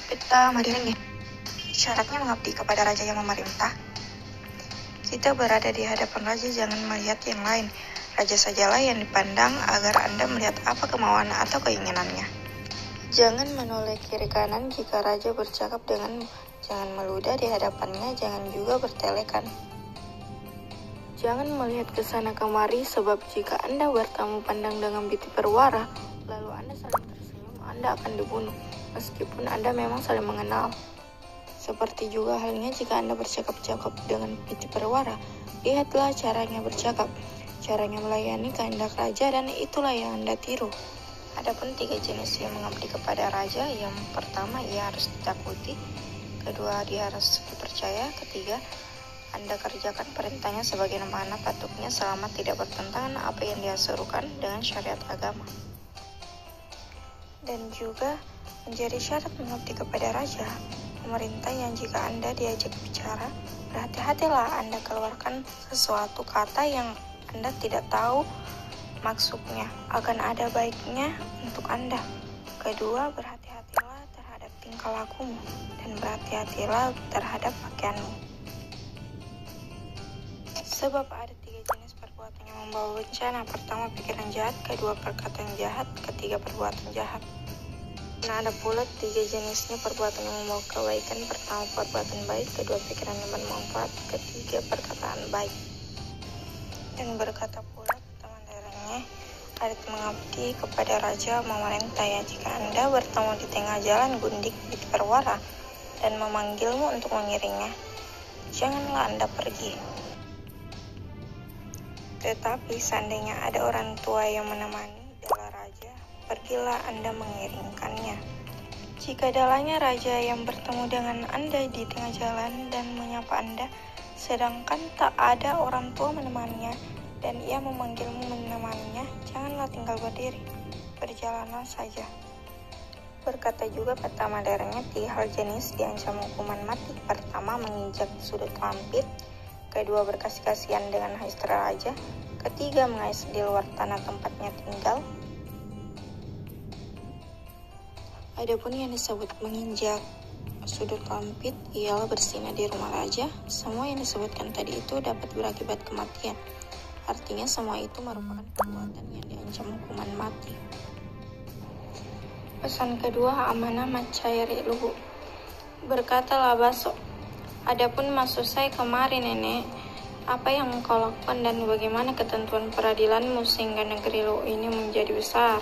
peta Maderenge. Syaratnya mengabdi kepada raja yang memerintah. Kita berada di hadapan raja, jangan melihat yang lain. Raja sajalah yang dipandang agar Anda melihat apa kemauan atau keinginannya. Jangan menoleh kiri kanan jika raja bercakap denganmu. Jangan meludah di hadapannya, jangan juga bertelekan. Jangan melihat ke sana kemari, sebab jika Anda bertamu pandang dengan biti perwara, lalu Anda saling tersenyum, Anda akan dibunuh, meskipun Anda memang saling mengenal. Seperti juga halnya jika Anda bercakap-cakap dengan biti perwara, lihatlah caranya bercakap, caranya melayani kehendak raja, dan itulah yang Anda tiru. Adapun 3 jenis yang mengabdi kepada raja, yang pertama ia harus ditakuti, kedua dia harus dipercaya, ketiga Anda kerjakan perintahnya sebagaimana patutnya selama tidak bertentangan apa yang dia suruhkan dengan syariat agama. Dan juga menjadi syarat mengabdi kepada raja, pemerintah yang jika Anda diajak bicara, berhati-hatilah Anda keluarkan sesuatu kata yang Anda tidak tahu maksudnya, akan ada baiknya untuk Anda. Kedua, berhati-hatilah terhadap tingkah lakumu, dan berhati-hatilah terhadap pakaianmu. Sebab ada 3 jenis perbuatan yang membawa bencana. Pertama, pikiran jahat, kedua, perkataan jahat, ketiga, perbuatan jahat. Nah, ada pula 3 jenisnya perbuatan yang membawa kebaikan. Pertama, perbuatan baik, kedua, pikiran yang bermanfaat, ketiga, perkataan baik. Dan berkata pula teman daerahnya, ada mengabdi kepada raja memerintah ya, jika Anda bertemu di tengah jalan gundik biti perwara dan memanggilmu untuk mengiringnya, janganlah Anda pergi. Tetapi seandainya ada orang tua yang menemani dala raja, pergilah Anda mengiringkannya. Jika dalanya raja yang bertemu dengan Anda di tengah jalan dan menyapa Anda, sedangkan tak ada orang tua menemaninya, dan ia memanggilmu menemaninya, janganlah tinggal berdiri, berjalanlah saja. Berkata juga pertama daerahnya 3 hal jenis diancam hukuman mati. Pertama, menginjak sudut lampit, kedua, berkasih kasihan dengan istri raja, ketiga, mengais di luar tanah tempatnya tinggal. Adapun yang disebut menginjak sudut lampit ialah bersinah di rumah raja. Semua yang disebutkan tadi itu dapat berakibat kematian. Artinya semua itu merupakan perbuatan yang diancam hukuman mati. Pesan kedua, amanah mencairi luhu. Berkata Labaso, adapun maksud saya kemari nenek, apa yang engkau lakukan dan bagaimana ketentuan peradilanmu sehingga negeri lu ini menjadi besar?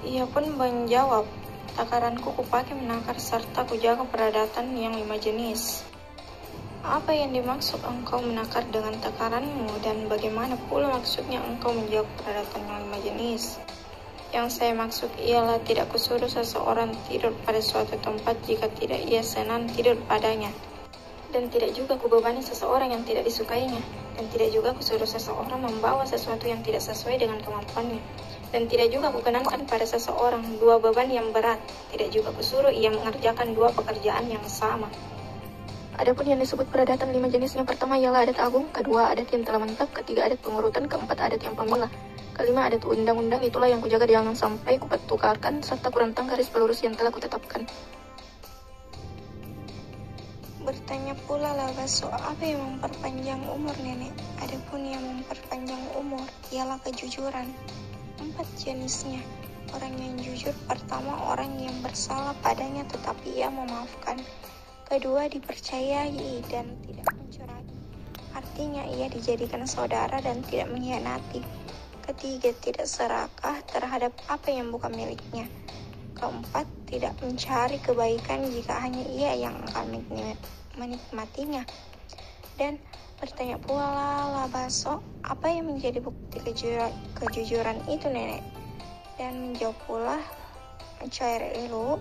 Ia pun menjawab, takaranku kupakai menakar serta kujaga peradatan yang 5 jenis. Apa yang dimaksud engkau menakar dengan takaranmu, dan bagaimana pula maksudnya engkau menjaga peradatan yang 5 jenis? Yang saya maksud ialah tidak kusuruh seseorang tidur pada suatu tempat jika tidak ia senang tidur padanya, dan tidak juga kubebani seseorang yang tidak disukainya, dan tidak juga kusuruh seseorang membawa sesuatu yang tidak sesuai dengan kemampuannya, dan tidak juga kukenakan pada seseorang 2 beban yang berat, tidak juga kusuruh ia mengerjakan 2 pekerjaan yang sama. Adapun yang disebut peradatan 5 jenis, yang pertama ialah adat agung, kedua adat yang telah menetap, ketiga adat pengurutan, keempat adat yang pemilah, kelima adat undang-undang, itulah yang kujaga jangan sampai kupetukarkan serta kurentang garis pelurus yang telah kutetapkan. Bertanya pula Labaso, apa yang memperpanjang umur nenek? Adapun yang memperpanjang umur ialah kejujuran. 4 jenisnya. Orang yang jujur, pertama orang yang bersalah padanya tetapi ia memaafkan. Kedua, dipercayai dan tidak mencuri. Artinya ia dijadikan saudara dan tidak mengkhianati. Ketiga, tidak serakah terhadap apa yang bukan miliknya. Keempat, tidak mencari kebaikan jika hanya ia yang akan menikmatinya. Dan bertanya pula Labaso, apa yang menjadi bukti kejujuran itu nenek? Dan menjawab pula mencair ilu,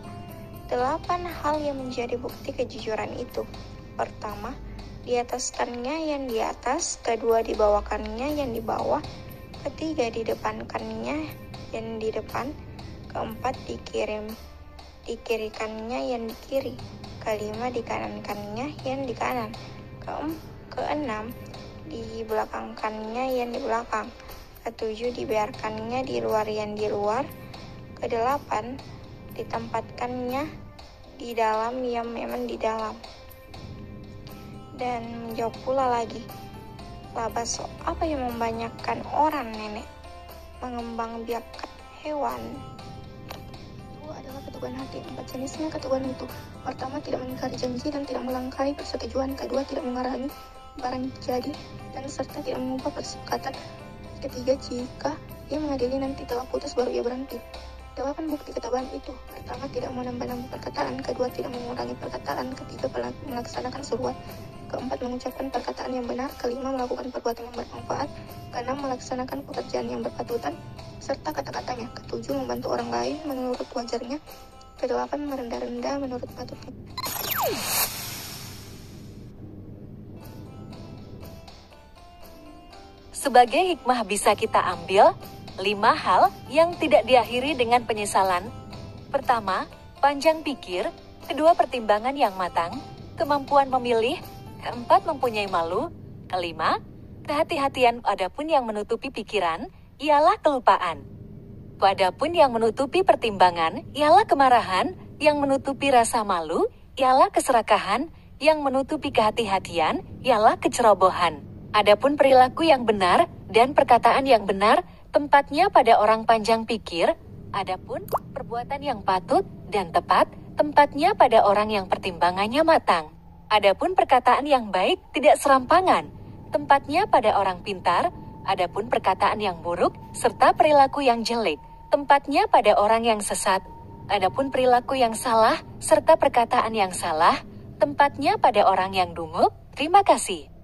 8 hal yang menjadi bukti kejujuran itu. Pertama, diataskannya yang di atas, kedua, dibawakannya yang di bawah, ketiga, didepankannya yang di depan, keempat, dikirikannya yang di kiri, kelima, dikanankannya yang di kanan, keenam, dibelakangkannya yang di belakang, ketujuh, dibiarkannya di luar yang di luar, kedelapan, ditempatkannya di dalam, ya memang di dalam. Dan menjawab pula lagi, lah baso, apa yang membanyakan orang nenek mengembangbiakkan hewan? Itu adalah keteguhan hati. 4 jenisnya keteguhan itu. Pertama, tidak mengingkari janji dan tidak melangkahi persetujuan. Kedua, tidak mengurangi barang jadi dan serta tidak mengubah kesepakatan. Ketiga, jika ia mengadili nanti telah putus baru ia berhenti. 8 bukti ketabahan itu. Pertama, tidak menambah-nambah perkataan. Kedua, tidak mengurangi perkataan. Ketiga, melaksanakan seruan. Keempat, mengucapkan perkataan yang benar. Kelima, melakukan perbuatan yang bermanfaat. Keenam, melaksanakan pekerjaan yang berpatutan serta kata-katanya. Ketujuh, membantu orang lain menurut wajarnya. Kedelapan, merendah-rendah menurut patutnya. Sebagai hikmah bisa kita ambil 5 hal yang tidak diakhiri dengan penyesalan. Pertama, panjang pikir. Kedua, pertimbangan yang matang. Kemampuan memilih. Keempat, mempunyai malu. Kelima, kehati-hatian. Adapun yang menutupi pikiran ialah kelupaan. Adapun yang menutupi pertimbangan ialah kemarahan. Yang menutupi rasa malu ialah keserakahan. Yang menutupi kehati-hatian ialah kecerobohan. Adapun perilaku yang benar dan perkataan yang benar tempatnya pada orang panjang pikir. Adapun perbuatan yang patut dan tepat tempatnya pada orang yang pertimbangannya matang. Adapun perkataan yang baik tidak serampangan tempatnya pada orang pintar. Adapun perkataan yang buruk serta perilaku yang jelek tempatnya pada orang yang sesat. Adapun perilaku yang salah serta perkataan yang salah tempatnya pada orang yang dungu. Terima kasih.